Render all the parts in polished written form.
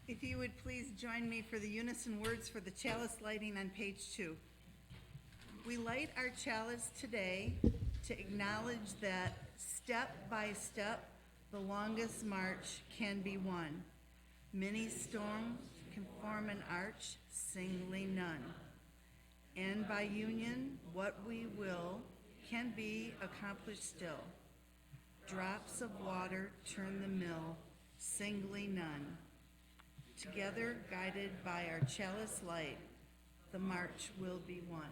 If you would please join me for the unison words for the chalice lighting on page 2. We light our chalice today to acknowledge that step by step, the longest march can be won. Many storms can form an arch, singly none. And by union, what we will can be accomplished still. Drops of water turn the mill, singly none. Together, guided by our chalice light, the march will be won.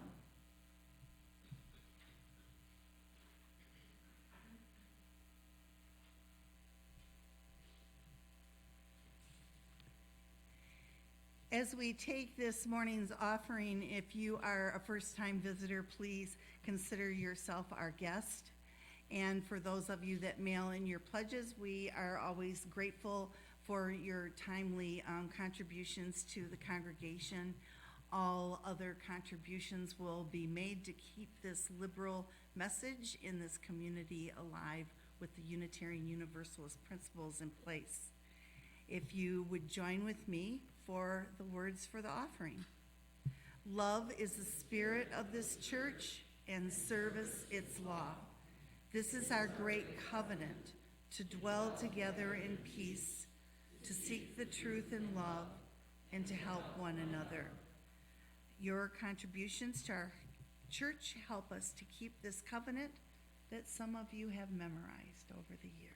As we take this morning's offering, if you are a first-time visitor, please consider yourself our guest. And for those of you that mail in your pledges, we are always grateful for your timely contributions to the congregation. All other contributions will be made to keep this liberal message in this community alive with the Unitarian Universalist principles in place. If you would join with me for the words for the offering. Love is the spirit of this church and service its law. This is our great covenant, to dwell together in peace, to seek the truth in love, and to help one another. Your contributions to our church help us to keep this covenant that some of you have memorized over the years.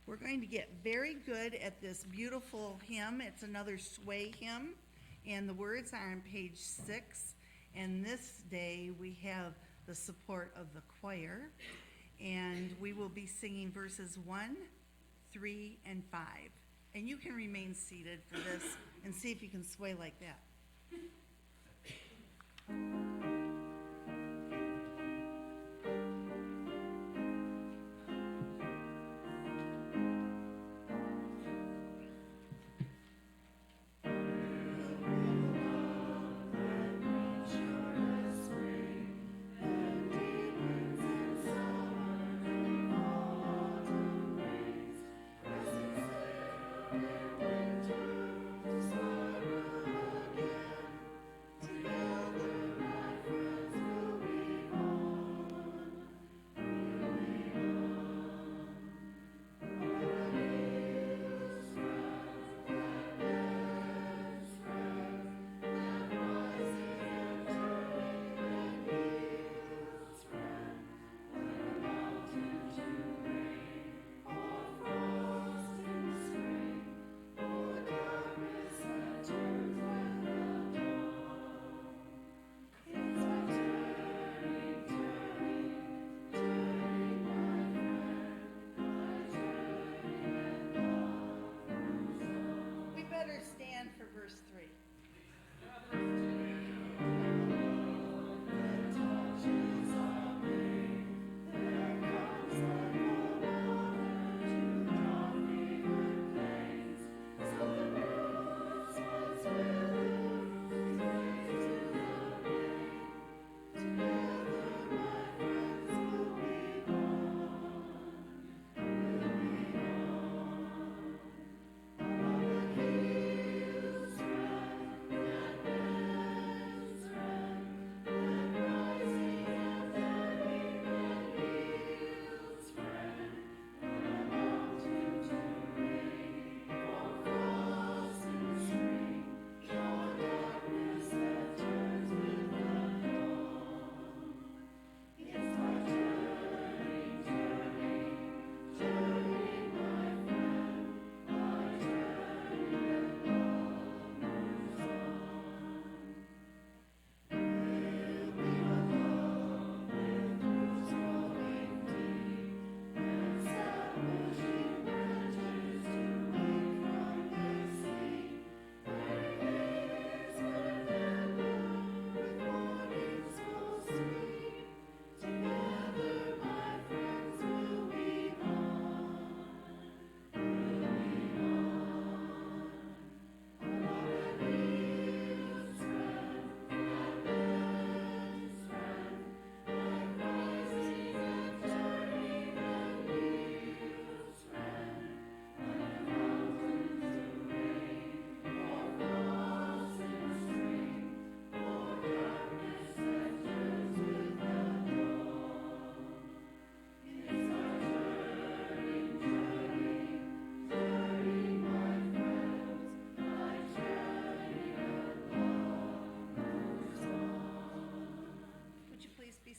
We're going to get very good at this beautiful hymn. It's another sway hymn, and the words are on page 6. And this day we have the support of the choir, and we will be singing verses 1, 3, and 5. And you can remain seated for this and see if you can sway like that.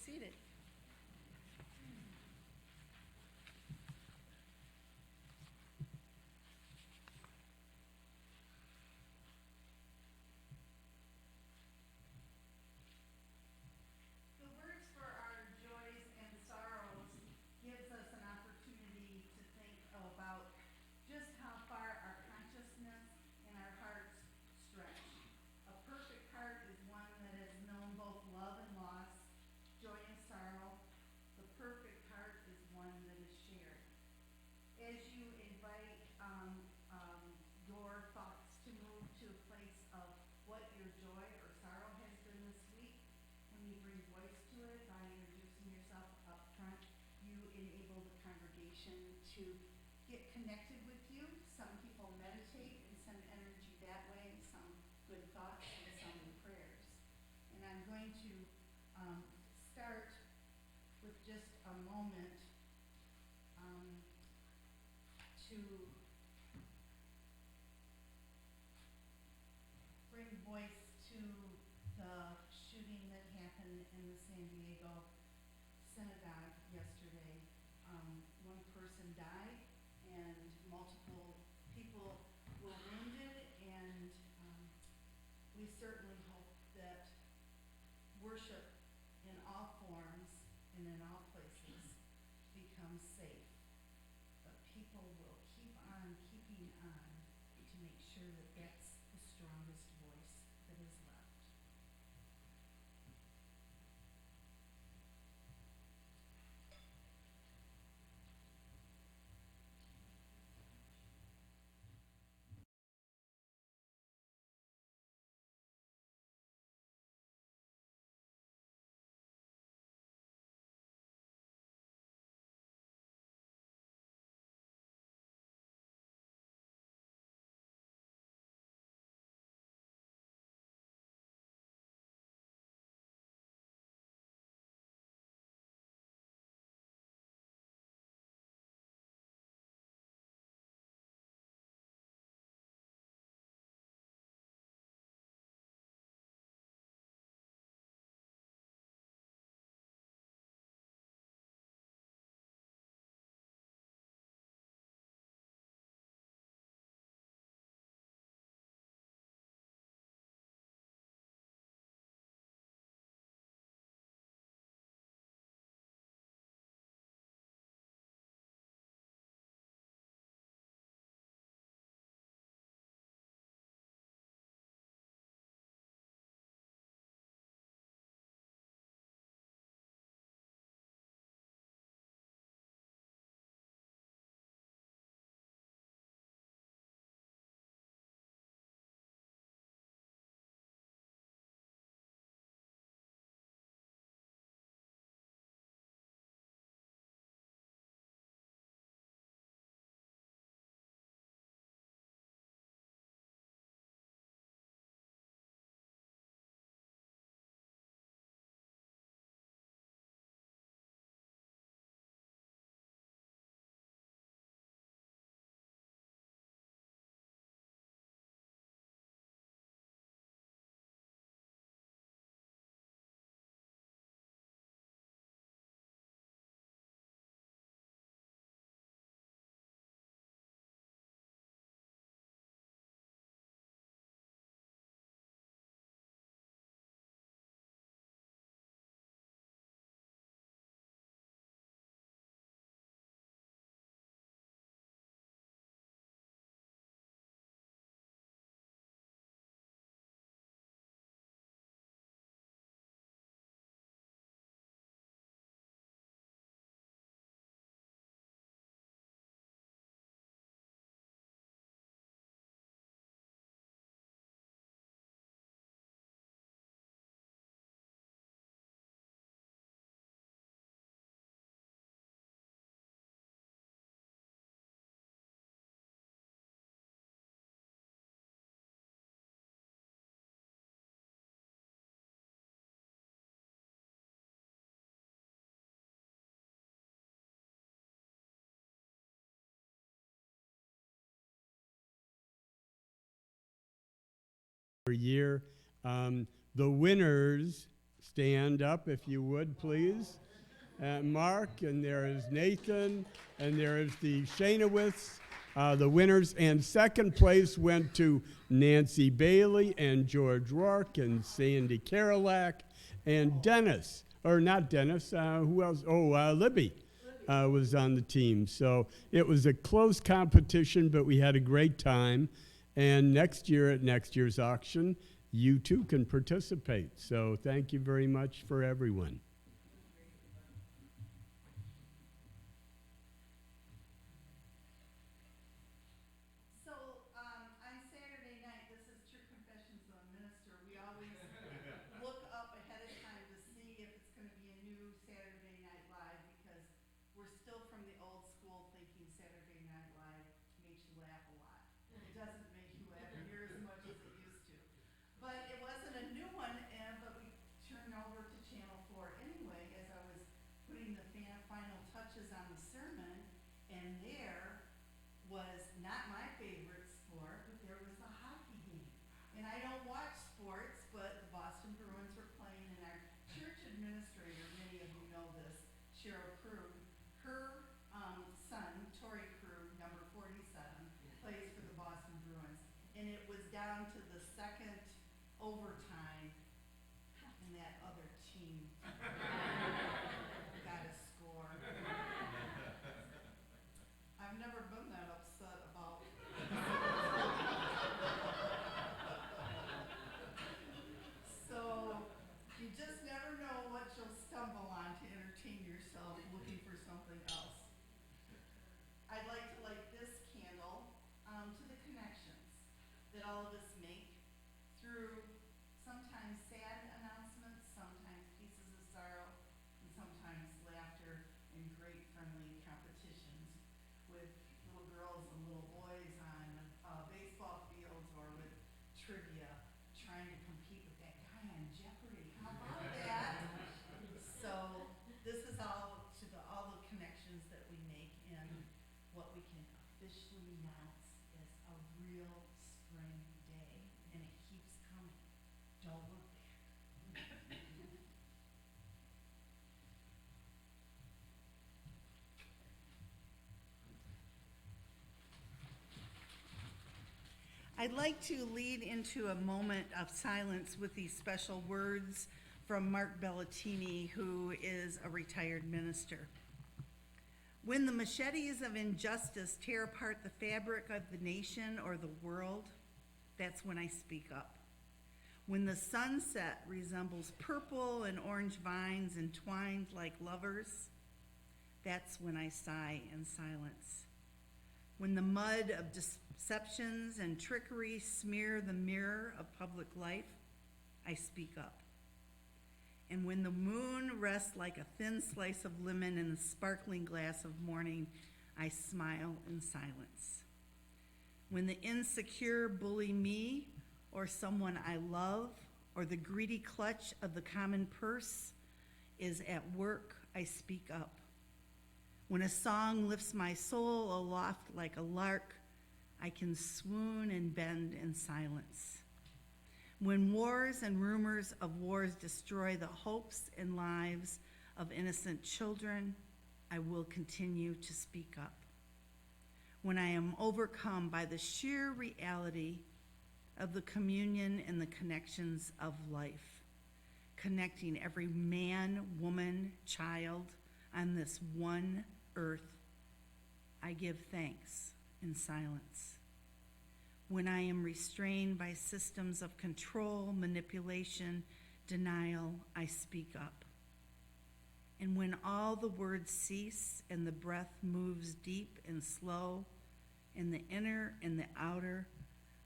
seated. The words for our joys and sorrows gives us an opportunity to think about just how far our consciousness and our hearts stretch. A perfect heart is one that has known both love and loss, joy and sorrow. The perfect heart is one that is shared. As you invite your thoughts to move to a place of what your joy or sorrow has been this week, when you bring voice to it by introducing yourself up front, you enable the congregation to get connected with you. Some people meditate and send energy that way, some good thoughts and some prayers. And I'm going to start with just a moment to bring voice to the shooting that happened in the San Diego synagogue yesterday. One person died and multiple people were wounded, and we certainly hope that worship in all forms and in all places becomes safe. But people will keep on keeping on to make sure that that's the strongest voice that is left. per year. The winners stand up if you would, please. Mark, and there is Nathan, and there is the Shanowitz, the winners. And second place went to Nancy Bailey and George Rourke and Sandy Karolak and Dennis, or not Dennis, who else? Oh, Libby was on the team. So it was a close competition, but we had a great time. And next year at next year's auction, you too can participate. So thank you very much for everyone. On Saturday night, this is True Confessions of a Minister. We always look up ahead of time to see if it's going to be a new Saturday Night Live, because we're still from the old school thinking Saturday Night Live makes you laugh a lot. It doesn't make you laugh near as much as it used to. But it wasn't a new one, but we turned over to Channel 4 anyway as I was putting the final touches on the sermon, and there was not my favorite sport, but there was a hockey game. And I don't watch sports, but the Boston Bruins were playing, and our church administrator, many of you know this, Cheryl Krug, her son, Torrey Krug, number 47, plays for the Boston Bruins. And it was down to the second overtime, and that other team got a score. I've never been that upset about So you just never know what you'll stumble on to entertain yourself looking for something else. I'd like to light this candle to the connections that all of us make through sometimes sad announcements, sometimes pieces of sorrow, and sometimes laughter and great friendly competitions with little girls and little boys on baseball fields, or with trivia, trying to compete with that guy on Jeopardy. How about that? So this is all to all the connections that we make in what we can officially announce as a real spring day, and it keeps coming. Don't look back. I'd like to lead into a moment of silence with these special words from Mark Bellatini, who is a retired minister. When the machetes of injustice tear apart the fabric of the nation or the world, that's when I speak up. When the sunset resembles purple and orange vines entwined like lovers, that's when I sigh in silence. When the mud of deceptions and trickery smear the mirror of public life, I speak up. And when the moon rests like a thin slice of lemon in the sparkling glass of morning, I smile in silence. When the insecure bully me or someone I love, or the greedy clutch of the common purse is at work, I speak up. When a song lifts my soul aloft like a lark, I can swoon and bend in silence. When wars and rumors of wars destroy the hopes and lives of innocent children, I will continue to speak up. When I am overcome by the sheer reality of the communion and the connections of life, connecting every man, woman, child on this one earth, I give thanks in silence. When I am restrained by systems of control, manipulation, denial, I speak up. And when all the words cease and the breath moves deep and slow, and the inner and the outer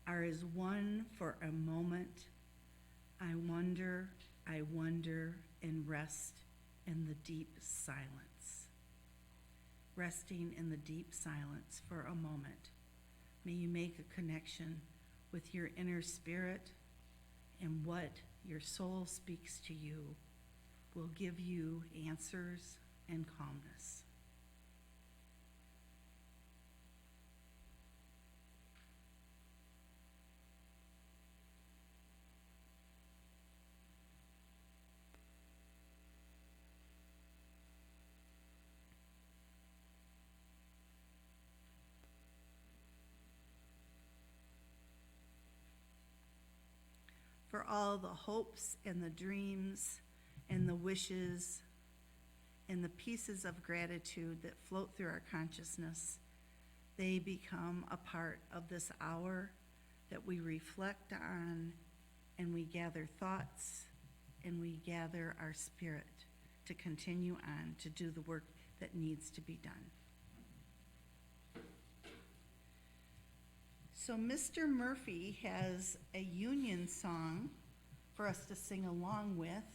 are as one for a moment, I wonder, and rest in the deep silence. Resting in the deep silence for a moment, may you make a connection with your inner spirit, and what your soul speaks to you will give you answers and calmness. all the hopes and the dreams and the wishes and the pieces of gratitude that float through our consciousness. They become a part of this hour that we reflect on, and we gather thoughts and we gather our spirit to continue on to do the work that needs to be done. So Mr. Murphy has a union song for us to sing along with.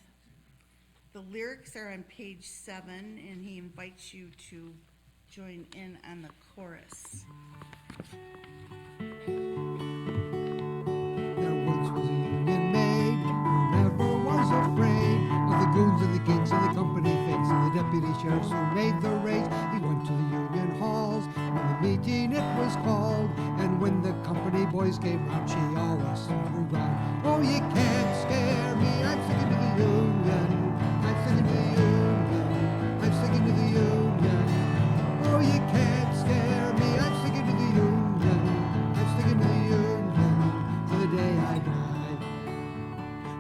The lyrics are on page 7, and he invites you to join in on the chorus. There once was a union maid who never was afraid of the goons and the kings and the company fakes and the deputy sheriffs who made the raids. He went to the union halls when the meeting it was called, and when the company boys came round, she always stood her ground. Oh, you can't scare me, I'm sticking to the union. I'm sticking to the union. I'm sticking to the union. Oh, you can't scare me, I'm sticking to the union. I'm sticking to the union till the day I die.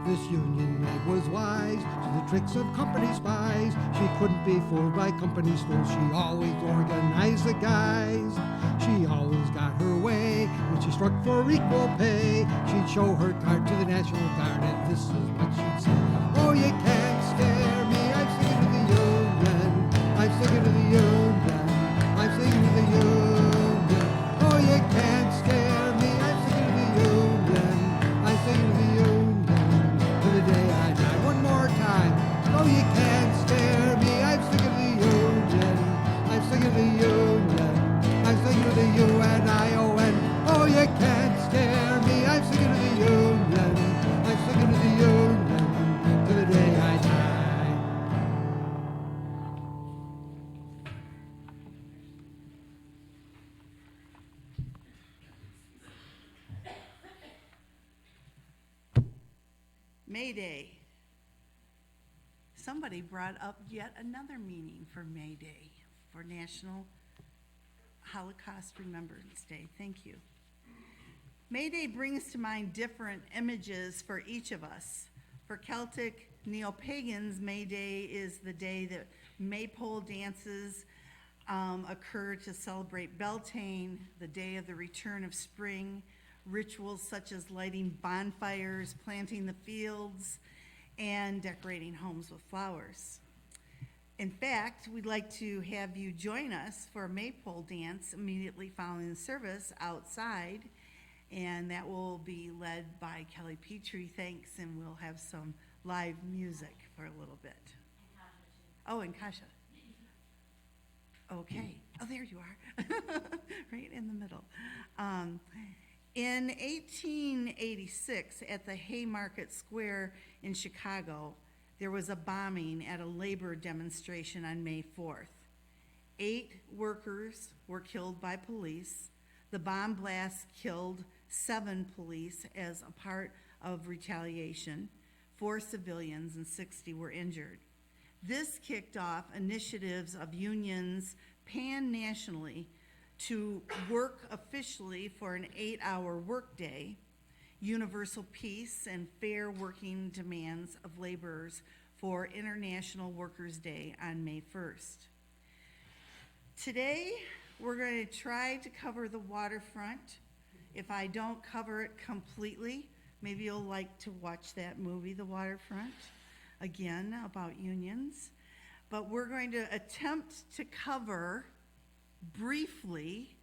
This union maid was wise to the tricks of company spies. She couldn't be fooled by company stools. She always organized the guys. She always got her way when she struck for equal pay. She'd show her card to the National Guard, and this is what she'd say. Oh, you can't scare me, I'm sticking to the union. I'm sticking to the union. I'm sticking to the union. Oh, you can't scare me, I'm sticking to the union. I'm sticking to the union to the day I die. One more time. Oh, you can't scare me, I'm sticking to the union. I'm sticking to the union. I'm sticking to the union. Oh, you can't scare me, I'm sticking to the union. I'm sticking to the union to the day I die. May Day. Somebody brought up yet another meaning for May Day, for National Holocaust Remembrance Day. Thank you. May Day brings to mind different images for each of us. For Celtic neo-pagans, May Day is the day that maypole dances occur to celebrate Beltane, the day of the return of spring. Rituals such as lighting bonfires, planting the fields, and decorating homes with flowers. In fact, we'd like to have you join us for a maypole dance immediately following the service outside, and that will be led by Kelly Petrie, thanks, and we'll have some live music for a little bit. Oh, and Kasha. Okay. Oh, there you are. Right in the middle. In 1886, at the Haymarket Square in Chicago, there was a bombing at a labor demonstration on May 4th. 8 workers were killed by police. The bomb blast killed 7 police as a part of retaliation. 4 civilians and 60 were injured. This kicked off initiatives of unions pan-nationally to work officially for an 8-hour workday, universal peace and fair working demands of laborers for International Workers' Day on May 1st. Today, we're going to try to cover the waterfront. If I don't cover it completely, maybe you'll like to watch that movie, The Waterfront, again, about unions. But we're going to attempt to cover briefly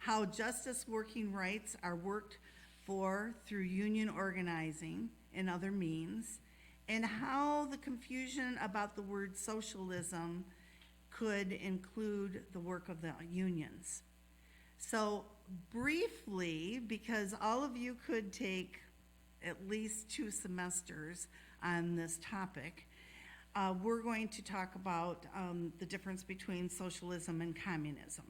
how justice working rights are worked for through union organizing and other means, and how the confusion about the word socialism could include the work of the unions. So briefly, because all of you could take at least 2 semesters on this topic, we're going to talk about the difference between socialism and communism.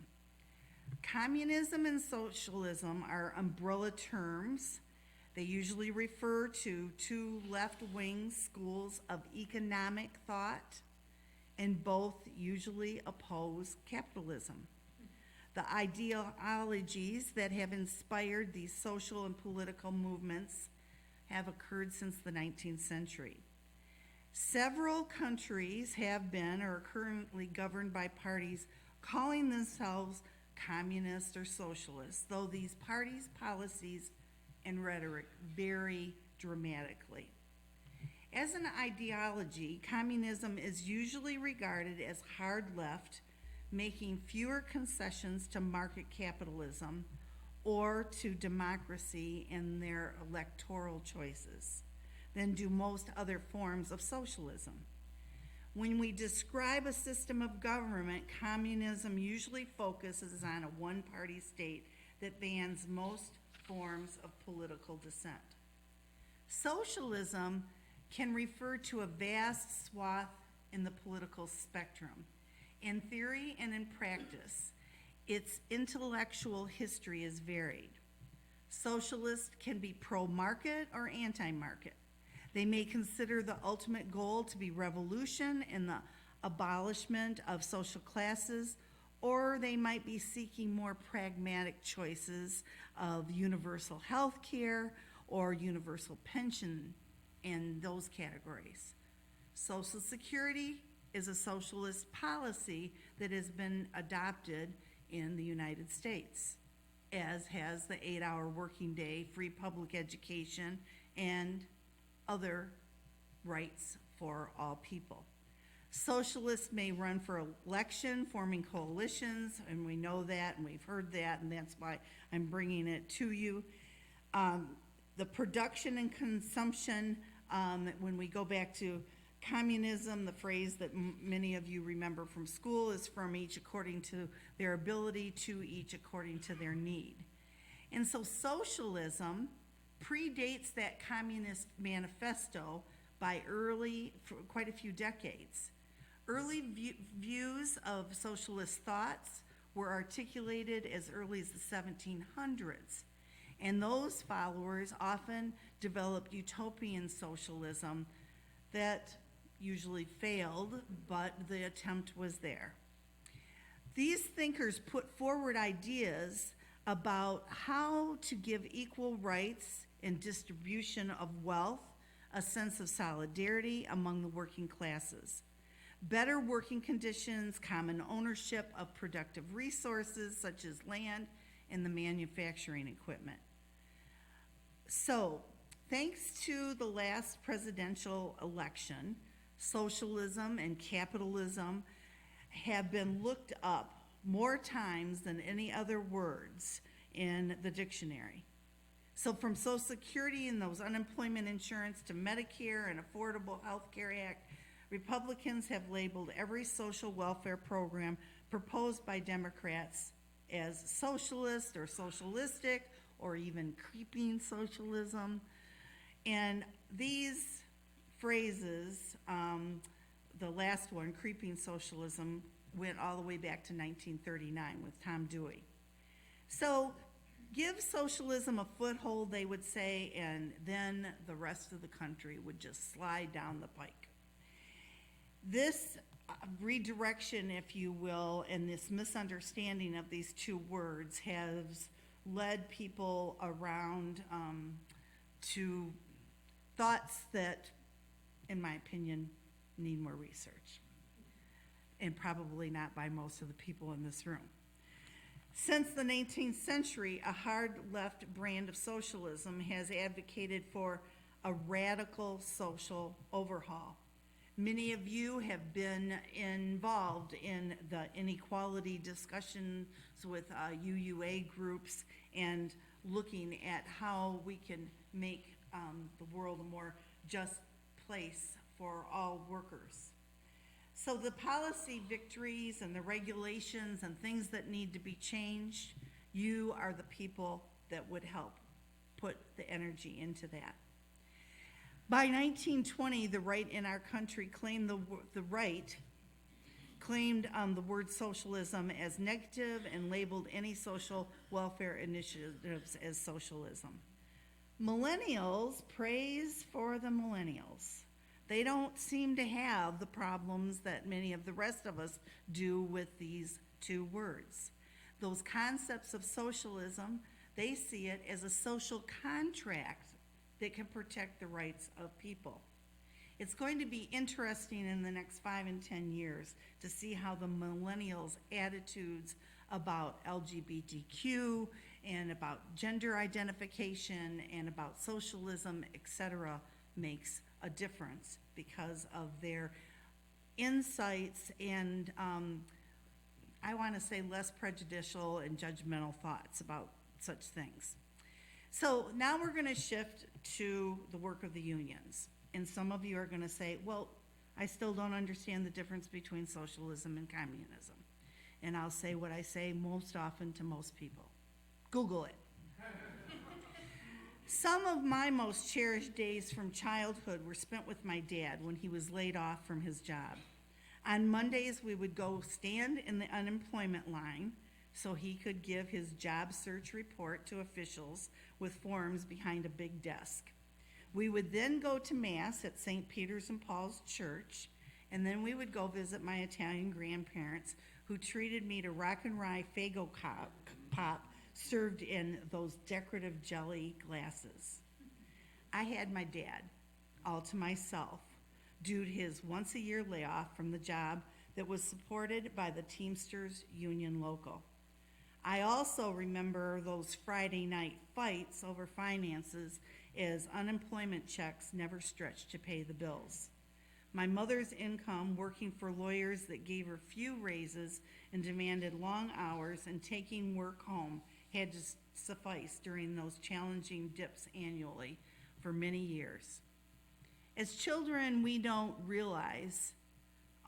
Communism and socialism are umbrella terms. They usually refer to 2 left-wing schools of economic thought, and both usually oppose capitalism. The ideologies that have inspired these social and political movements have occurred since the 19th century. Several countries have been or are currently governed by parties calling themselves communist or socialist, though these parties' policies and rhetoric vary dramatically. As an ideology, communism is usually regarded as hard left, making fewer concessions to market capitalism or to democracy in their electoral choices than do most other forms of socialism. When we describe a system of government, communism usually focuses on a one-party state that bans most forms of political dissent. Socialism can refer to a vast swath in the political spectrum. In theory and in practice, its intellectual history is varied. Socialists can be pro-market or anti-market. They may consider the ultimate goal to be revolution and the abolishment of social classes, or they might be seeking more pragmatic choices of universal health care or universal pension in those categories. Social Security is a socialist policy that has been adopted in the United States, as has the 8-hour working day, free public education, and other rights for all people. Socialists may run for election, forming coalitions, and we know that, and we've heard that, and that's why I'm bringing it to you. The production and consumption, when we go back to communism, the phrase that many of you remember from school is from each according to their ability, to each according to their need. And so socialism predates that communist manifesto by quite a few decades. Early views of socialist thoughts were articulated as early as the 1700s, and those followers often developed utopian socialism that usually failed, but the attempt was there. These thinkers put forward ideas about how to give equal rights and distribution of wealth, a sense of solidarity among the working classes, better working conditions, common ownership of productive resources such as land and the manufacturing equipment. So, thanks to the last presidential election, socialism and capitalism have been looked up more times than any other words in the dictionary. So from Social Security and those unemployment insurance to Medicare and Affordable Health Care Act, Republicans have labeled every social welfare program proposed by Democrats as socialist or socialistic or even creeping socialism. And these phrases, the last one, creeping socialism, went all the way back to 1939 with Tom Dewey. So give socialism a foothold, they would say, and then the rest of the country would just slide down the pike. This redirection, if you will, and this misunderstanding of these two words has led people around to thoughts that, in my opinion, need more research, and probably not by most of the people in this room. Since the 19th century, a hard left brand of socialism has advocated for a radical social overhaul. Many of you have been involved in the inequality discussions with UUA groups and looking at how we can make the world a more just place for all workers. So the policy victories and the regulations and things that need to be changed, you are the people that would help put the energy into that. By 1920, the right in our country claimed the word socialism as negative and labeled any social welfare initiatives as socialism. Millennials, praise for the millennials. They don't seem to have the problems that many of the rest of us do with these two words. Those concepts of socialism, they see it as a social contract that can protect the rights of people. It's going to be interesting in the next 5 and 10 years to see how the millennials' attitudes about LGBTQ and about gender identification and about socialism, etc., makes a difference because of their insights and I want to say less prejudicial and judgmental thoughts about such things. So now we're going to shift to the work of the unions. And some of you are going to say, well, I still don't understand the difference between socialism and communism. And I'll say what I say most often to most people. Google it. Some of my most cherished days from childhood were spent with my dad when he was laid off from his job. On Mondays, we would go stand in the unemployment line so he could give his job search report to officials with forms behind a big desk. We would then go to Mass at St. Peter's and Paul's Church, and then we would go visit my Italian grandparents who treated me to rock and rye Faygo pop served in those decorative jelly glasses. I had my dad all to myself due to his once-a-year layoff from the job that was supported by the Teamsters Union Local. I also remember those Friday night fights over finances as unemployment checks never stretched to pay the bills. My mother's income working for lawyers that gave her few raises and demanded long hours and taking work home had to suffice during those challenging dips annually for many years. As children, we don't realize,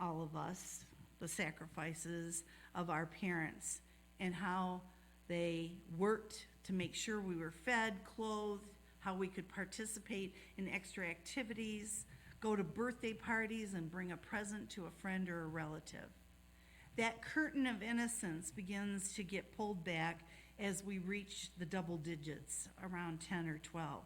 all of us, the sacrifices of our parents and how they worked to make sure we were fed, clothed, how we could participate in extra activities, go to birthday parties and bring a present to a friend or a relative. That curtain of innocence begins to get pulled back as we reach the double digits, around 10 or 12.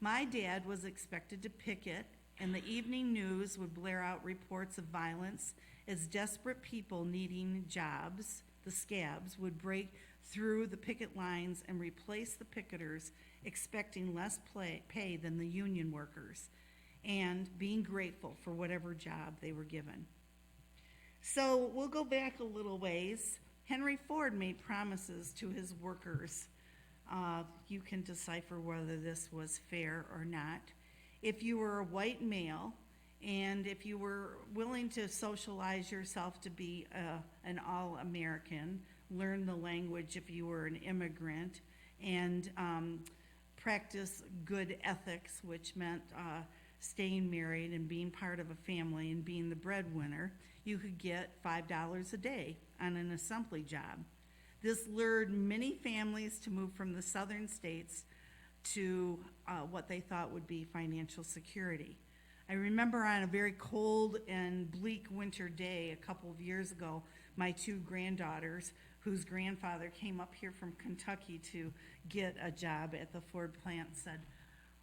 My dad was expected to picket, and the evening news would blare out reports of violence as desperate people needing jobs, the scabs, would break through the picket lines and replace the picketers, expecting less pay than the union workers, and being grateful for whatever job they were given. So we'll go back a little ways. Henry Ford made promises to his workers. You can decipher whether this was fair or not. If you were a white male, and if you were willing to socialize yourself to be an all-American, learn the language if you were an immigrant, and practice good ethics, which meant staying married and being part of a family and being the breadwinner, you could get $5 a day on an assembly job. This lured many families to move from the southern states to what they thought would be financial security. I remember on a very cold and bleak winter day a couple of years ago, my two granddaughters, whose grandfather came up here from Kentucky to get a job at the Ford plant, said,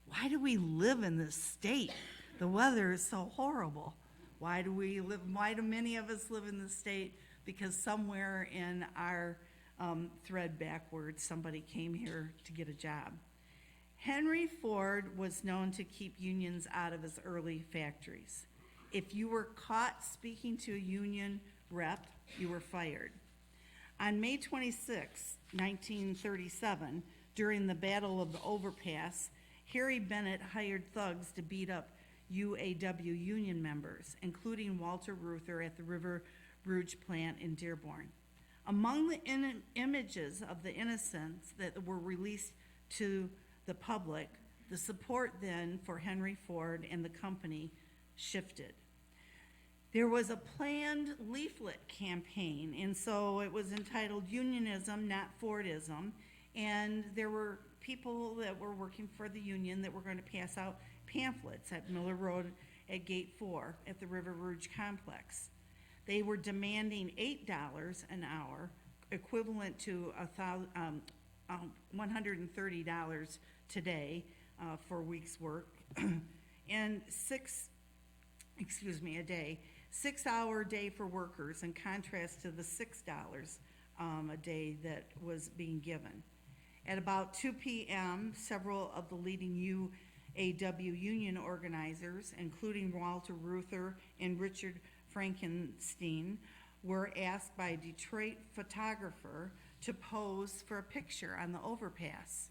"Why do we live in this state? The weather is so horrible. Why do many of us live in this state? Because somewhere in our thread backwards, somebody came here to get a job." Henry Ford was known to keep unions out of his early factories. If you were caught speaking to a union rep, you were fired. On May 26, 1937, during the Battle of the Overpass, Harry Bennett hired thugs to beat up UAW union members, including Walter Reuther at the River Rouge plant in Dearborn. Among the images of the innocents that were released to the public, the support then for Henry Ford and the company shifted. There was a planned leaflet campaign, and so it was entitled Unionism, Not Fordism, and there were people that were working for the union that were going to pass out pamphlets at Miller Road at Gate 4 at the River Rouge complex. They were demanding $8 an hour, equivalent to $130 today for a week's work, and a day. 6-hour day for workers, in contrast to the $6 a day that was being given. At about 2 p.m., several of the leading AW union organizers, including Walter Reuther and Richard Frankenstein, were asked by a Detroit photographer to pose for a picture on the overpass,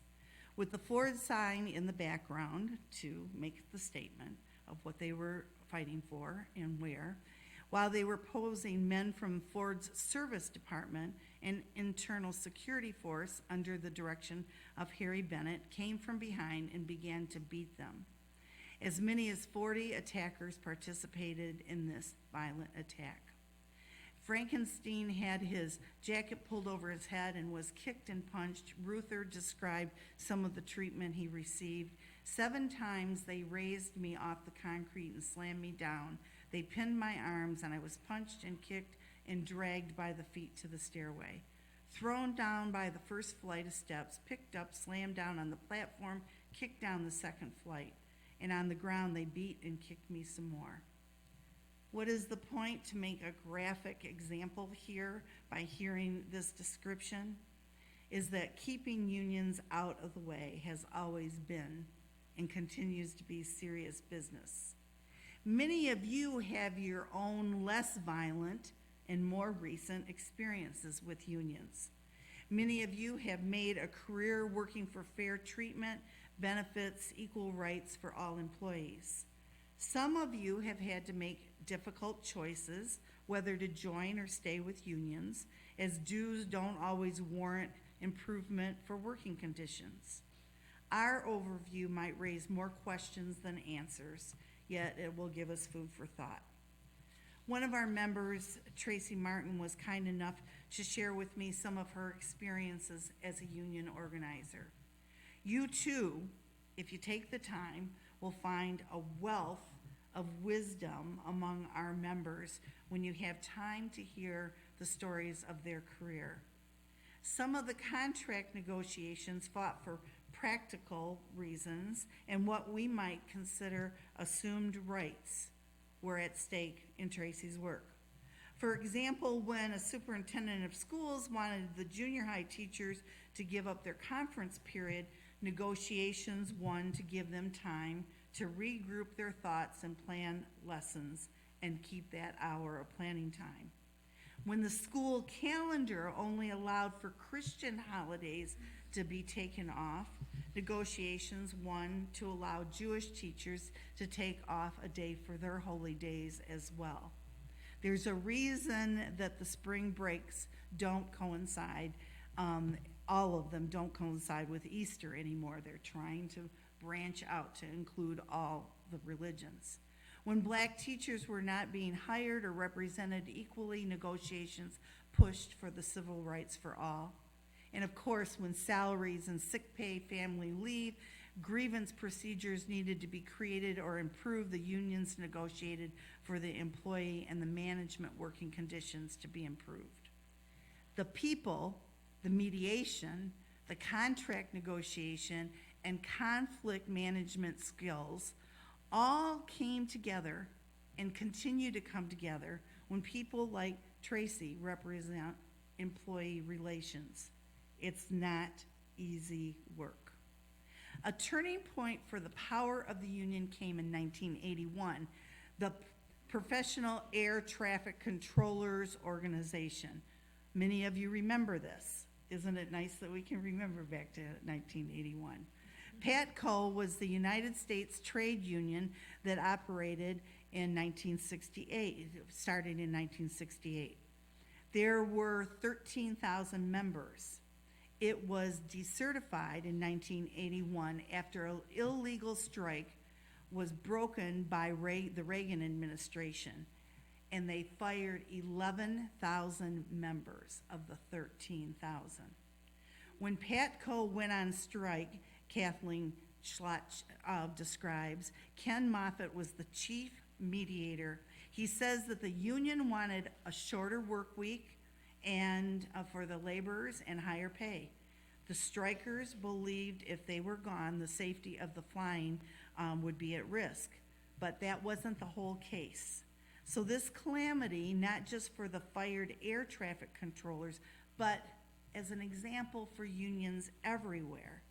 with the Ford sign in the background to make the statement of what they were fighting for and where. While they were posing, men from Ford's service department and internal security force under the direction of Harry Bennett came from behind and began to beat them. As many as 40 attackers participated in this violent attack. Frankenstein had his jacket pulled over his head and was kicked and punched. Reuther described some of the treatment he received. 7 times they raised me off the concrete and slammed me down. They pinned my arms, and I was punched and kicked and dragged by the feet to the stairway. Thrown down by the first flight of steps, picked up, slammed down on the platform, kicked down the second flight. And on the ground, they beat and kicked me some more. What is the point? To make a graphic example here by hearing this description is that keeping unions out of the way has always been and continues to be serious business. Many of you have your own less violent and more recent experiences with unions. Many of you have made a career working for fair treatment, benefits, equal rights for all employees. Some of you have had to make difficult choices whether to join or stay with unions, as dues don't always warrant improvement for working conditions. Our overview might raise more questions than answers, yet it will give us food for thought. One of our members, Tracy Martin, was kind enough to share with me some of her experiences as a union organizer. You too, if you take the time, will find a wealth of wisdom among our members when you have time to hear the stories of their career. Some of the contract negotiations fought for practical reasons and what we might consider assumed rights were at stake in Tracy's work. For example, when a superintendent of schools wanted the junior high teachers to give up their conference period, negotiations won to give them time to regroup their thoughts and plan lessons and keep that hour of planning time. When the school calendar only allowed for Christian holidays to be taken off, negotiations won to allow Jewish teachers to take off a day for their holy days as well. There's a reason that the spring breaks don't coincide, all of them don't coincide with Easter anymore. They're trying to branch out to include all the religions. When black teachers were not being hired or represented equally, negotiations pushed for the civil rights for all. And of course, when salaries and sick pay, family leave, grievance procedures needed to be created or improved, the unions negotiated for the employee and the management working conditions to be improved. The people, the mediation, the contract negotiation, and conflict management skills all came together and continue to come together when people like Tracy represent employee relations. It's not easy work. A turning point for the power of the union came in 1981, the Professional Air Traffic Controllers Organization. Many of you remember this. Isn't it nice that we can remember back to 1981? PATCO was the United States trade union that operated in 1968, started in 1968. There were 13,000 members. It was decertified in 1981 after an illegal strike was broken by the Reagan administration, and they fired 11,000 members of the 13,000. When PATCO went on strike, Kathleen Schlott describes, Ken Moffitt was the chief mediator. He says that the union wanted a shorter work week and for the laborers and higher pay. The strikers believed if they were gone, the safety of the flying would be at risk, but that wasn't the whole case. So this calamity, not just for the fired air traffic controllers, but as an example for unions everywhere,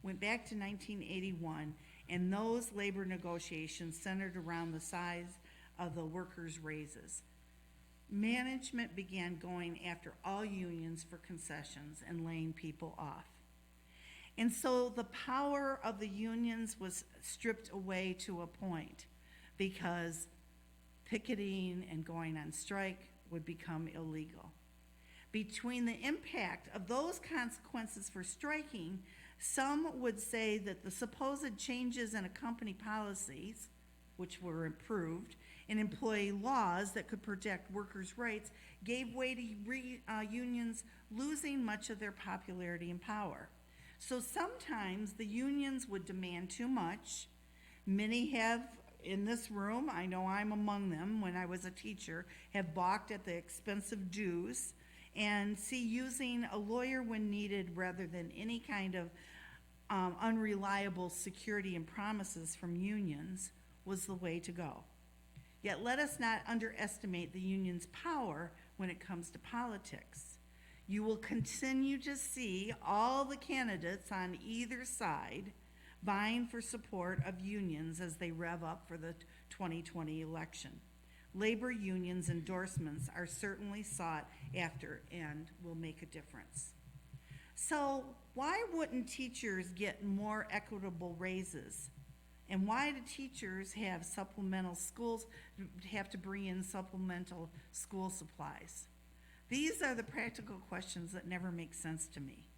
went back to 1981 and those labor negotiations centered around the size of the workers' raises. Management began going after all unions for concessions and laying people off. And so the power of the unions was stripped away to a point, because picketing and going on strike would become illegal. Between the impact of those consequences for striking, some would say that the supposed changes in company policies, which were improved, and employee laws that could protect workers' rights, gave way to unions losing much of their popularity and power. So sometimes the unions would demand too much. Many have in this room, I know I'm among them, when I was a teacher, have balked at the expensive dues and see using a lawyer when needed rather than any kind of unreliable security and promises from unions was the way to go. Yet let us not underestimate the union's power when it comes to politics. You will continue to see all the candidates on either side vying for support of unions as they rev up for the 2020 election. Labor unions' endorsements are certainly sought after and will make a difference. So why wouldn't teachers get more equitable raises? And why do teachers have have to bring in supplemental school supplies? These are the practical questions that never make sense to me.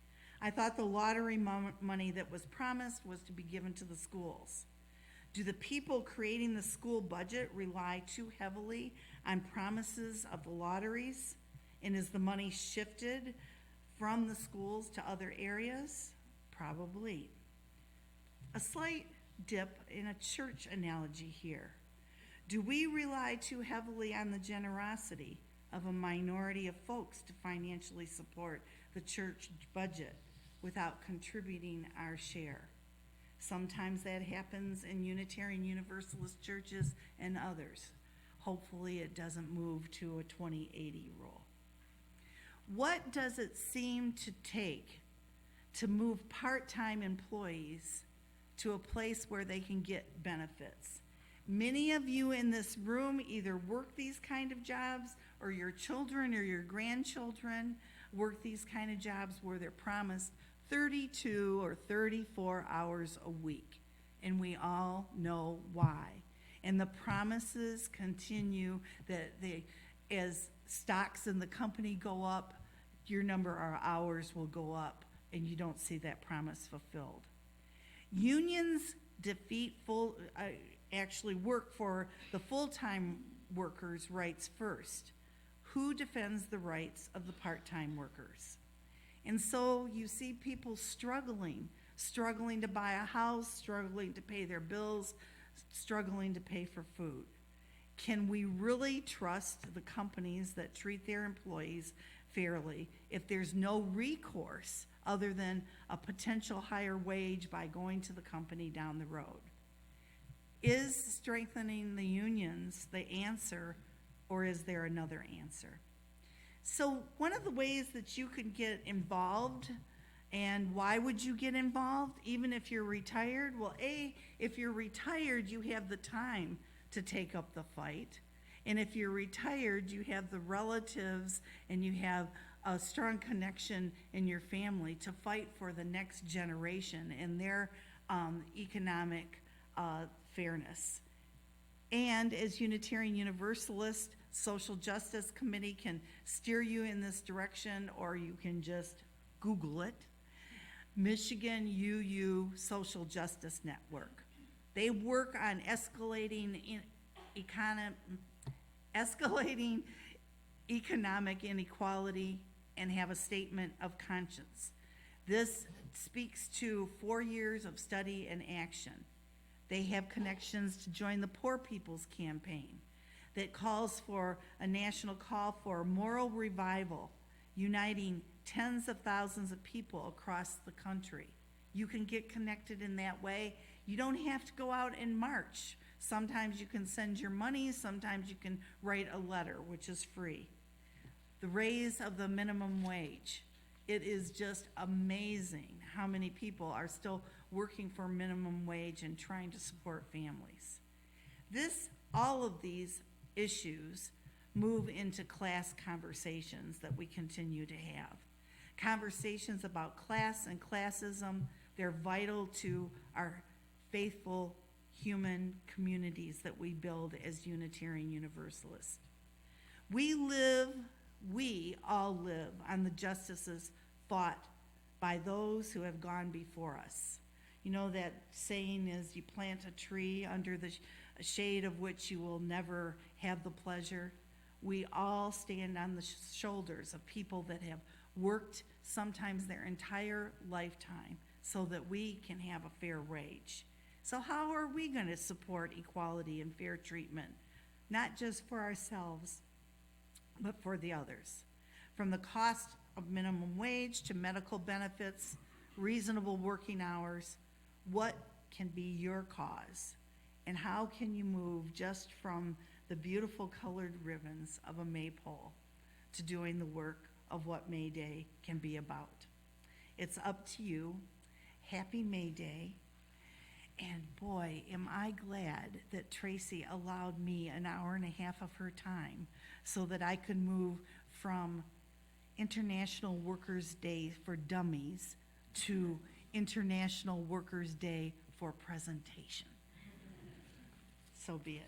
I thought the lottery money that was promised was to be given to the schools. Do the people creating the school budget rely too heavily on promises of the lotteries? And is the money shifted from the schools to other areas? Probably. A slight dip in a church analogy here. Do we rely too heavily on the generosity of a minority of folks to financially support the church budget without contributing our share? Sometimes that happens in Unitarian Universalist churches and others. Hopefully it doesn't move to a 20/80 rule. What does it seem to take to move part-time employees to a place where they can get benefits? Many of you in this room either work these kind of jobs, or your children or your grandchildren work these kind of jobs where they're promised 32 or 34 hours a week. And we all know why. And the promises continue that as stocks in the company go up, your number of hours will go up, and you don't see that promise fulfilled. Unions actually work for the full-time workers' rights first. Who defends the rights of the part-time workers? And so you see people struggling to buy a house, struggling to pay their bills, struggling to pay for food. Can we really trust the companies that treat their employees fairly if there's no recourse other than a potential higher wage by going to the company down the road? Is strengthening the unions the answer, or is there another answer? So one of the ways that you can get involved, and why would you get involved even if you're retired? Well, if you're retired, you have the time to take up the fight. And if you're retired, you have the relatives and you have a strong connection in your family to fight for the next generation and their economic fairness. And as Unitarian Universalist, Social Justice Committee can steer you in this direction, or you can just Google it. Michigan UU Social Justice Network. They work on escalating economic inequality and have a statement of conscience. This speaks to 4 years of study and action. They have connections to join the Poor People's Campaign that calls for a national call for moral revival, uniting tens of thousands of people across the country. You can get connected in that way. You don't have to go out and march. Sometimes you can send your money, sometimes you can write a letter, which is free. The raise of the minimum wage. It is just amazing how many people are still working for minimum wage and trying to support families. All of these issues move into class conversations that we continue to have. Conversations about class and classism, they're vital to our faithful human communities that we build as Unitarian Universalists. We all live on the justices fought by those who have gone before us. You know that saying is, you plant a tree under the shade of which you will never have the pleasure. We all stand on the shoulders of people that have worked sometimes their entire lifetime so that we can have a fair wage. So how are we going to support equality and fair treatment, not just for ourselves, but for the others? From the cost of minimum wage to medical benefits, reasonable working hours, what can be your cause? And how can you move just from the beautiful colored ribbons of a maypole to doing the work of what May Day can be about? It's up to you. Happy May Day. And boy, am I glad that Tracy allowed me an hour and a half of her time so that I could move from International Workers' Day for Dummies to International Workers' Day for Presentation. So be it.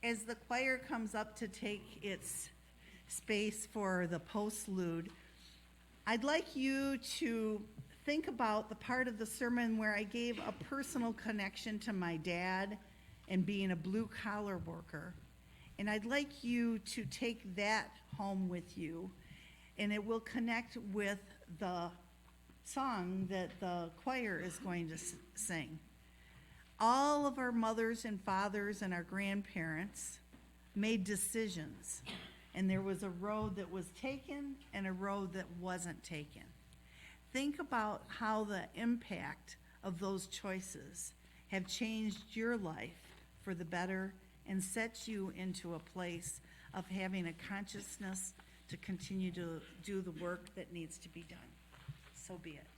As the choir comes up to take its space for the postlude, I'd like you to think about the part of the sermon where I gave a personal connection to my dad and being a blue-collar worker. And I'd like you to take that home with you, and it will connect with the song that the choir is going to sing. All of our mothers and fathers and our grandparents made decisions, and there was a road that was taken and a road that wasn't taken. Think about how the impact of those choices have changed your life for the better and set you into a place of having a consciousness to continue to do the work that needs to be done. So be it.